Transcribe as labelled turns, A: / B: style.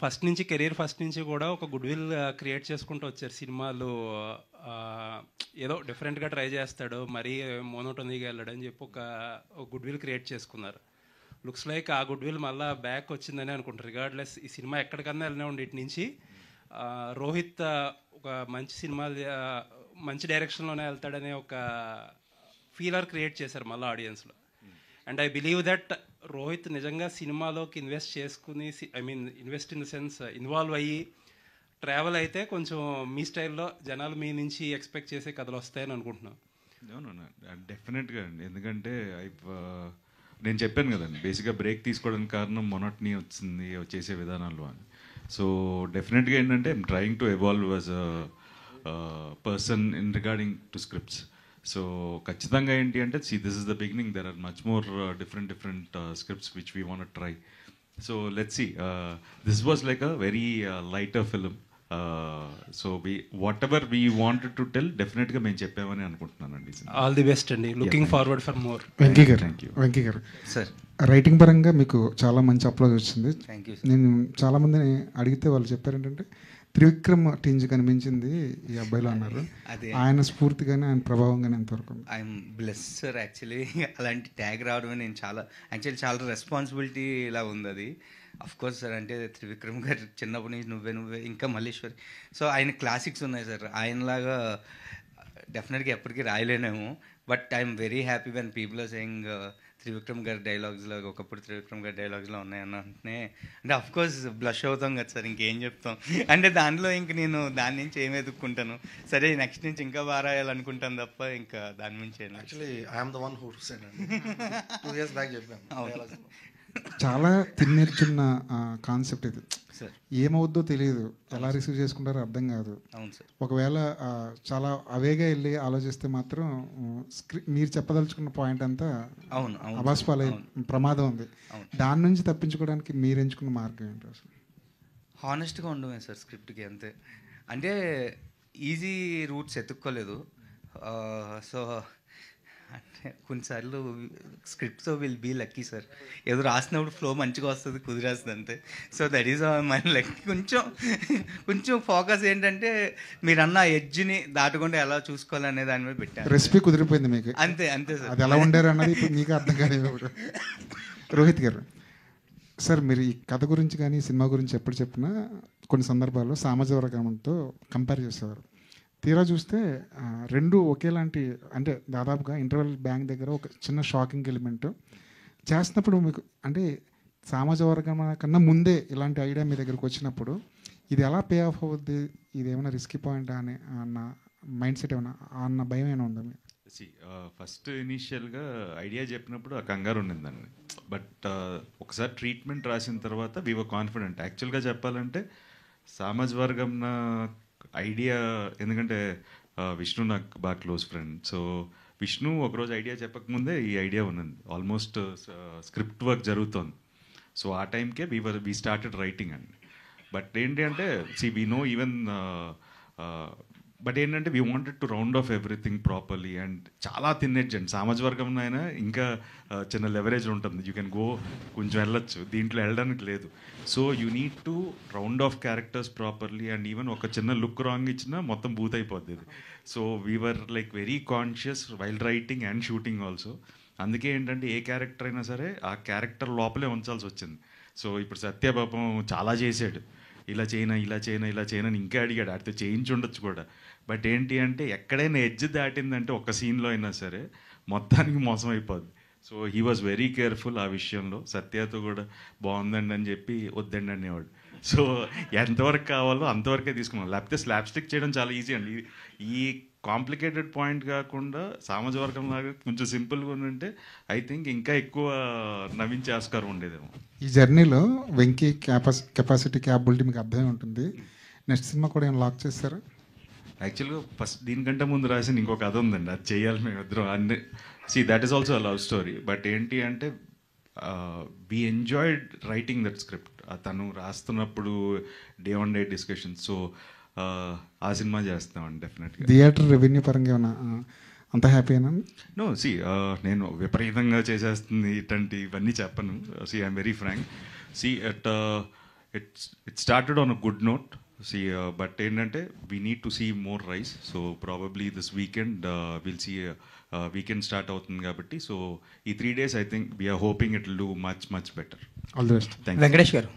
A: First నుంచి career first నుంచి కూడా ఒక గుడ్ విల్ క్రియేట్ చేసుకుంటూ వచ్చారు. సినిమాలు ఏదో డిఫరెంట్గా ట్రై చేస్తాడు, మరీ మోనోటోనీగా వెళ్ళాడు అని చెప్పి ఒక గుడ్ విల్ క్రియేట్ చేసుకున్నారు. లుక్స్ లైక్ ఆ గుడ్ విల్ మళ్ళీ బ్యాక్ వచ్చిందని అనుకుంటారు. రిగార్డ్లెస్ ఈ సినిమా ఎక్కడికన్నా వెళ్ళినా ఉండి ఇటు నుంచి రోహిత్ ఒక మంచి సినిమా మంచి డైరెక్షన్లోనే వెళ్తాడనే ఒక ఫీలర్ క్రియేట్ చేశారు మళ్ళీ ఆడియన్స్లో. And I believe that Rohit నిజంగా సినిమాలోకి ఇన్వెస్ట్ చేసుకుని, invest in the sense involve అయ్యి ట్రావెల్ అయితే కొంచెం మీ స్టైల్లో జనాలు మీ నుంచి ఎక్స్పెక్ట్ చేసే కథలు వస్తాయని అనుకుంటున్నాను.
B: డెఫినెట్గా అండి. ఎందుకంటే నేను చెప్పాను కదండి, బేసిక్గా బ్రేక్ తీసుకోవడానికి కారణం మొనోటనీ వచ్చింది చేసే విధానాలు అని. సో డెఫినెట్గా ఏంటంటే I'm trying to evolve as a person in regarding to scripts. So ఖచ్చితంగా ఏంటి అంటే this is the beginning, there are much more different scripts which we want try. So let's see. This was like a very lighter film. So whatever we wanted to tell definitely మేము చెప్పామని అనుకుంటున్నానండి.
A: All the best అండి, looking forward for more.
C: Venky garu,
B: thank you.
C: Venky గారు
D: sir,
C: writing పరంగా మీకు చాలా మంచి applause వచ్చింది.
D: Thank you.
C: నేను చాలామందిని అడిగితే వాళ్ళు చెప్పారు ఏంటంటే త్రివిక్రమ్ టింజ్ కనిపించింది ఈ అబ్బాయిలో అన్నారు. ఆయన స్ఫూర్తి కానీ ఆయన ప్రభావం కానీ ఎంతవరకు?
D: I'm bless sir. యాక్చువల్లీ అలాంటి ట్యాగ్ రావడమే నేను చాలా రెస్పాన్సిబిలిటీ ఇలా ఉంది అది. అఫ్ కోర్స్ సార్, అంటే త్రివిక్రమ్ గారు చిన్నప్పటి నుంచి నువ్వే ఇంకా మల్లేశ్వరి, సో ఆయన క్లాసిక్స్ ఉన్నాయి సార్. ఆయనలాగా డెఫినెట్గా ఎప్పటికీ రాయలేనేమో. But I'm very happy when people are saying Trivikram గారి డైలాగ్స్లో ఒకప్పుడు త్రివిక్రమ్ గారి డైలాగ్స్లో ఉన్నాయన్న అంటే అఫ్ కోర్స్ బ్లష్ అవుతాం కదా సార్, ఇంకేం చెప్తాం. అంటే దానిలో ఇంక నేను దాని నుంచి ఏమి ఎదుర్కొంటాను, సరే నెక్స్ట్ నుంచి ఇంకా బాగా రాయాలనుకుంటాను తప్ప ఇంకా దాని నుంచి.
E: Actually I'm the one who said అండి, 2 years బ్యాక్ చెప్పాను.
C: చాలా తిన్నేర్చున్న కాన్సెప్ట్ ఇది.
D: సార్
C: ఏమవుద్దో తెలియదు, ఎలా రిసీవ్ చేసుకుంటారో అర్థం కాదు.
D: అవును సార్.
C: ఒకవేళ చాలా అవేగా వెళ్ళి ఆలోచిస్తే మాత్రం మీరు చెప్పదలుచుకున్న పాయింట్ అంతా
D: అవును
C: అబాస్పాలై ప్రమాదం ఉంది. దాని నుంచి తప్పించుకోవడానికి మీరు ఎంచుకున్న మార్గం ఏంటి అసలు?
D: హానెస్ట్గా ఉండమే సార్ స్క్రిప్ట్కి, అంతే. అంటే ఈజీ రూట్స్ ఎత్తుక్కోలేదు. సో అంటే కొన్నిసార్లు స్క్రిప్ట్తో విల్ బీ లక్కీ సార్. ఏదో రాసినప్పుడు ఫ్లో మంచిగా వస్తుంది, కుదిరేస్తుంది అంతే. So that is my luck. కొంచెం ఫోకస్ ఏంటంటే మీరు అన్న ఎడ్జ్ని దాటకుండా ఎలా చూసుకోవాలనే దాని మీద పెట్టాను.
C: రెసిపీ కుదిరిపోయింది మీకు,
D: అంతే సార్.
C: అది ఎలా ఉండారు అన్నది ఇప్పుడు మీకు అర్థం కాలేదు. రోహిత్ గారు సార్, మీరు ఈ కథ గురించి కానీ సినిమా గురించి ఎప్పుడు చెప్పినా కొన్ని సందర్భాల్లో సామాజిక వర్గంతో కంపేర్ చేసేవారు. తీరా చూస్తే రెండు ఒకేలాంటి, అంటే దాదాపుగా ఇంటర్వెల్ బ్యాంక్ దగ్గర ఒక చిన్న షాకింగ్ ఎలిమెంట్ చేస్తున్నప్పుడు మీకు అంటే సామాజిక వర్గం కన్నా ముందే ఇలాంటి ఐడియా మీ దగ్గరకు వచ్చినప్పుడు ఇది ఎలా పే ఆఫ్ అవుద్ది, ఇది ఏమైనా రిస్కీ పాయింట్ అని అన్న మైండ్ సెట్ ఏమైనా అన్న భయం ఏమైనా ఉందా మీకు?
B: ఫస్ట్ ఇనీషియల్గా ఐడియా చెప్పినప్పుడు ఆ కంగారు ఉండిందండి. బట్ ఒకసారి ట్రీట్మెంట్ రాసిన తర్వాత వీ వర్ కాన్ఫిడెంట్. యాక్చువల్గా చెప్పాలంటే సామాజిక వర్గం ఐడియా, ఎందుకంటే విష్ణు నాకు బాగా క్లోజ్ ఫ్రెండ్. సో విష్ణు ఒకరోజు ఐడియా చెప్పకముందే ఈ ఐడియా ఉన్నది, ఆల్మోస్ట్ స్క్రిప్ట్ వర్క్ జరుగుతుంది. సో ఆ టైంకే వీ స్టార్టెడ్ రైటింగ్ అండి. బట్ ఏంటి అంటే వీ నో ఈవెన్ బట్ ఏంటంటే we wanted to round of everything properly. And చాలా తిన్నెడ్జ్ అండి, సామాజిక వర్గంలో అయినా ఇంకా చిన్న లెవరేజ్ ఉంటుంది, యూ కెన్ గో కొంచెం వెళ్ళొచ్చు, దీంట్లో వెళ్ళడానికి లేదు. So you need to round of characters properly. And even ఒక చిన్న లుక్ రాంగ్ ఇచ్చినా మొత్తం బూత్ అయిపోద్ది ఇది. So we were like very conscious while writing and shooting also. అందుకే ఏంటంటే ఏ క్యారెక్టర్ అయినా సరే ఆ క్యారెక్టర్ లోపలే ఉంచాల్సి వచ్చింది. సో ఇప్పుడు సత్యపాపం చాలా చేశాడు, ఇలా చేయనా ఇంకా అడిగాడు, ఆడితే చేయించి ఉండొచ్చు కూడా. బట్ ఏంటి అంటే ఎక్కడైనా ఎడ్జ్ దాటిందంటే ఒక సీన్లో అయినా సరే మొత్తానికి మోసం అయిపోద్ది. So he was very careful ఆ విషయంలో. సత్యతో కూడా బాగుందండి అని చెప్పి వద్దండి అనేవాడు. సో ఎంతవరకు కావాలో అంతవరకే తీసుకున్నాం. లేకపోతే స్లాబ్ స్టిక్ చేయడం చాలా ఈజీ అండి. ఈ కాంప్లికేటెడ్ పాయింట్ కాకుండా సామాజిక వర్గం లాగా కొంచెం సింపుల్గా ఉందంటే ఐ థింక్ ఇంకా ఎక్కువ నవ్వించే ఆస్కారం ఉండేదేమో.
C: ఈ జర్నీలో వెంకీ కెపాసిటీ క్యాపబిలిటీ మీకు అర్థమే ఉంటుంది. నెక్స్ట్ సినిమా కూడా ఏం లాక్ చేస్తారా?
B: యాక్చువల్గా ఫస్ట్ దీనికంటే ముందు రాసిన ఇంకో కథ ఉందండి, అది చేయాలి మేమిద్దరం. అన్ని that is also a love story. But ఏంటి అంటే we enjoyed writing that script. తను రాస్తున్నప్పుడు day on day discussion. So ఆ సినిమా చేస్తామండి డెఫినెట్గా.
C: థియేటర్ రెవెన్యూ పరంగా ఏమన్నా అంత హ్యాపీనా?
B: నో నేను విపరీతంగా చేసేస్తుంది ఇట్లాంటి ఇవన్నీ చెప్పను. I'm very frank. At it started on a good note but ఏంటంటే we need to see more rise. So probably this weekend will see weekend start అవుతుంది కాబట్టి, సో ఈ 3 days I think we're hoping it will do much better.
C: All the best.
B: Thank you.
F: Venkatesh గారు